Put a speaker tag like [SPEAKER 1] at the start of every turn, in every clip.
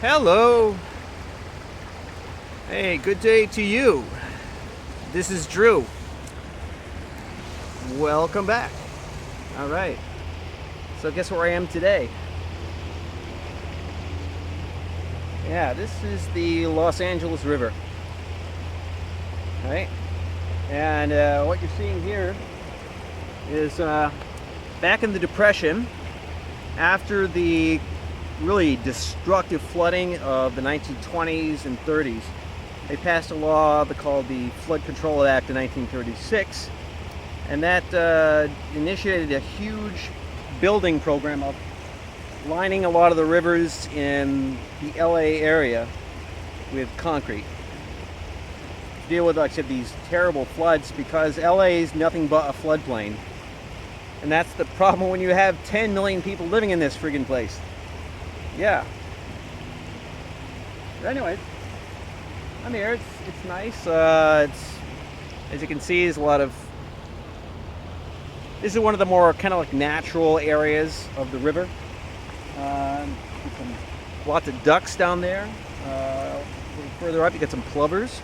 [SPEAKER 1] Hello. Hey, good day to you. This is Drew. Welcome back. All right. So guess where I am today? Yeah, this is the Los Angeles River. All right. And what you're seeing here is back in the Depression, after the really destructive flooding of the 1920s and 30s, they passed a law called the Flood Control Act of 1936, and that initiated a huge building program of lining a lot of the rivers in the LA area with concrete to deal with, like I said, these terrible floods, because LA is nothing but a floodplain. And that's the problem when you have 10 million people living in this friggin' place. Yeah. But anyways, I'm here. It's nice. It's, as you can see, there's a lot of. This is one of the more kind of like natural areas of the river. Lots of ducks down there. A little further up, you got some plovers.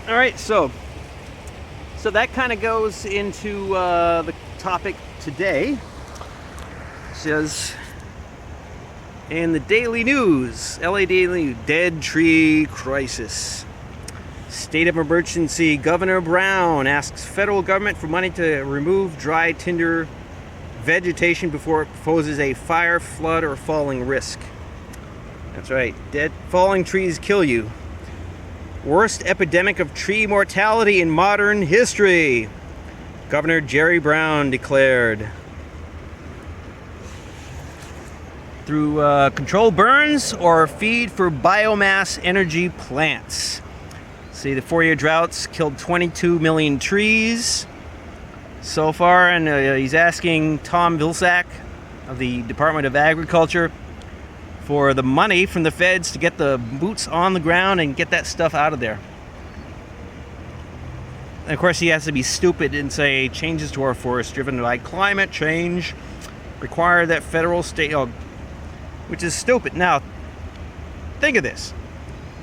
[SPEAKER 1] All right, so that kind of goes into the topic today. It says. In the Daily News, LA Daily News, dead tree crisis. State of emergency. Governor Brown asks federal government for money to remove dry tinder vegetation before it poses a fire, flood, or falling risk. That's right. Dead falling trees kill you. Worst epidemic of tree mortality in modern history. Governor Gerry Brown declared. Through controlled burns or feed for biomass energy plants. See, the 4-year droughts killed 22 million trees so far, and he's asking Tom Vilsack of the Department of Agriculture for the money from the feds to get the boots on the ground and get that stuff out of there. And of course, he has to be stupid and say changes to our forests driven by climate change require that federal, state, which is stupid. Now, think of this.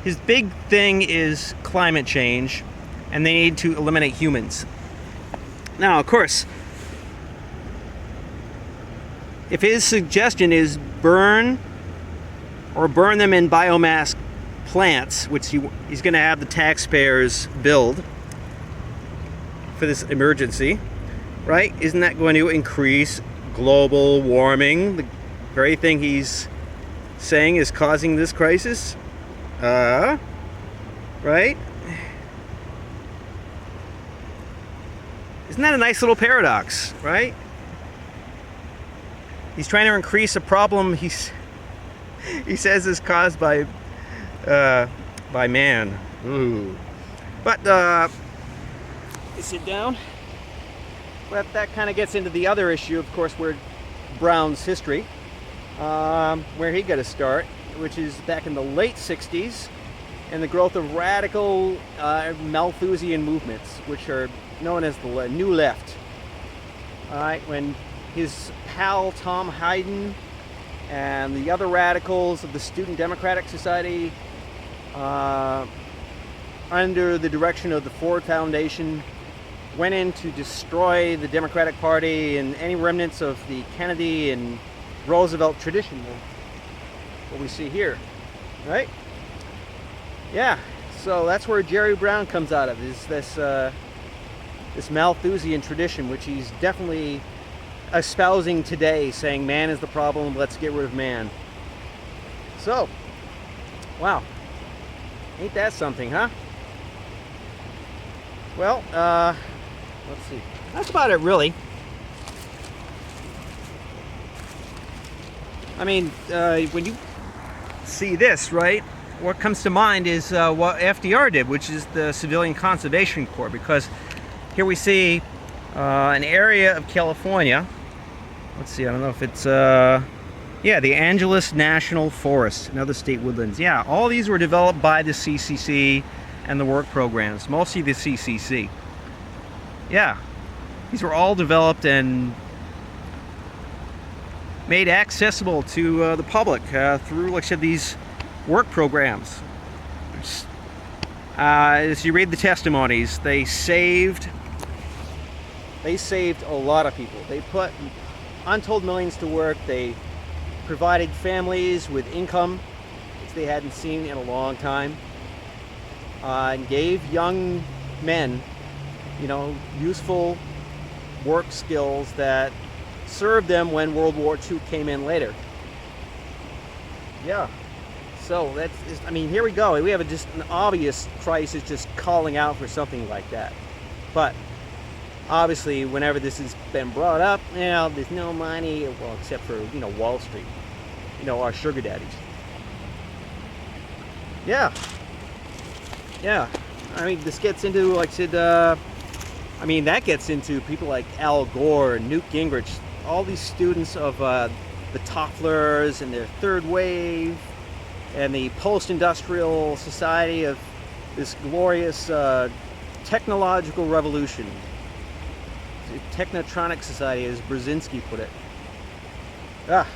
[SPEAKER 1] His big thing is climate change, and they need to eliminate humans. Now, of course, if his suggestion is burn them in biomass plants, which he's going to have the taxpayers build for this emergency, right? Isn't that going to increase global warming? The very thing he's saying is causing this crisis, right? Isn't that a nice little paradox, right? He's trying to increase a problem he says is caused by man. Ooh. But sit down. But that kind of gets into the other issue, of course, where Brown's history. Where he got to start, which is back in the late 60s, and the growth of radical Malthusian movements, which are known as the New Left. All right, when his pal Tom Hayden and the other radicals of the Student Democratic Society, under the direction of the Ford Foundation, went in to destroy the Democratic Party and any remnants of the Kennedy and Roosevelt tradition, what we see here, right? Yeah, so that's where Gerry Brown comes out of, is this Malthusian tradition, which he's definitely espousing today, saying man is the problem, let's get rid of man. So, wow, ain't that something, huh? Well, let's see. That's about it, really. I mean, when you see this, right, what comes to mind is what FDR did, which is the Civilian Conservation Corps, because here we see an area of California. Let's see, I don't know if it's, yeah, the Angeles National Forest and other state woodlands. Yeah, all these were developed by the CCC and the work programs, mostly the CCC. Yeah, these were all developed and made accessible to the public through, like I said, these work programs. As you read the testimonies, they saved a lot of people. They put untold millions to work. They provided families with income which they hadn't seen in a long time, and gave young men, you know, useful work skills that served them when World War II came in later. Yeah. So that's, I mean, here we go. We have just an obvious crisis just calling out for something like that. But obviously, whenever this has been brought up, you know, there's no money, well, except for, you know, Wall Street, you know, our sugar daddies. Yeah. Yeah. I mean, this gets into, like I said, I mean, that gets into people like Al Gore and Newt Gingrich, all these students of the Tofflers and their third wave, and the post-industrial society of this glorious technological revolution. Technotronic society, as Brzezinski put it. God,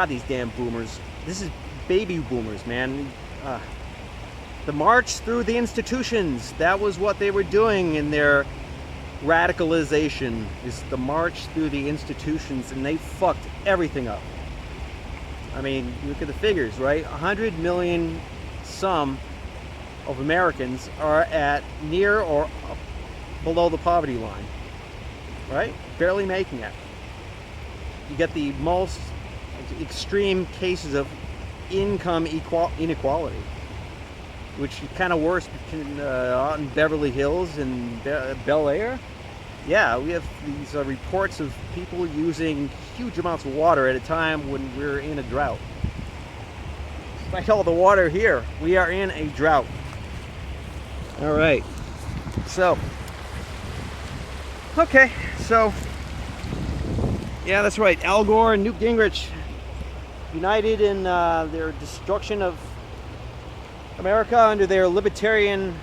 [SPEAKER 1] these damn boomers. This is baby boomers, man. The march through the institutions, that was what they were doing in their radicalization, is the march through the institutions, and they fucked everything up. I mean, look at the figures, right? 100 million some of Americans are at near or below the poverty line, right? Barely making it. You get the most extreme cases of income inequality, which is kind of worse out in Beverly Hills and Bel Air. Yeah, we have these reports of people using huge amounts of water at a time when we're in a drought. Despite all the water here, we are in a drought. All right, so, okay, so, yeah, that's right. Al Gore and Newt Gingrich united in their destruction of America under their libertarian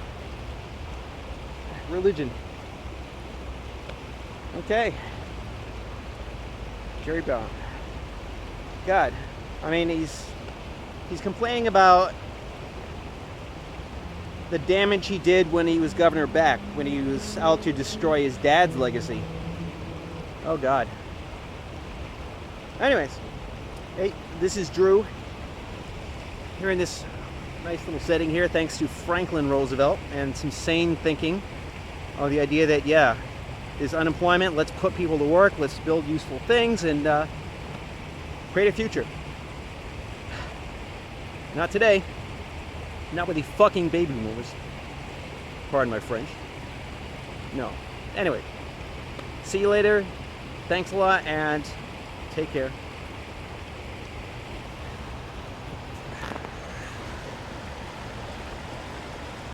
[SPEAKER 1] religion. Okay. Gerry Brown. God, I mean, he's complaining about the damage he did when he was governor back, when he was out to destroy his dad's legacy. Oh God. Anyways, hey, this is Drew. Here in this nice little setting here, thanks to Franklin Roosevelt and some sane thinking of the idea that, yeah, there's unemployment, let's put people to work, let's build useful things, and create a future. Not today. Not with the fucking baby boomers. Pardon my French. No. Anyway, see you later. Thanks a lot, and take care.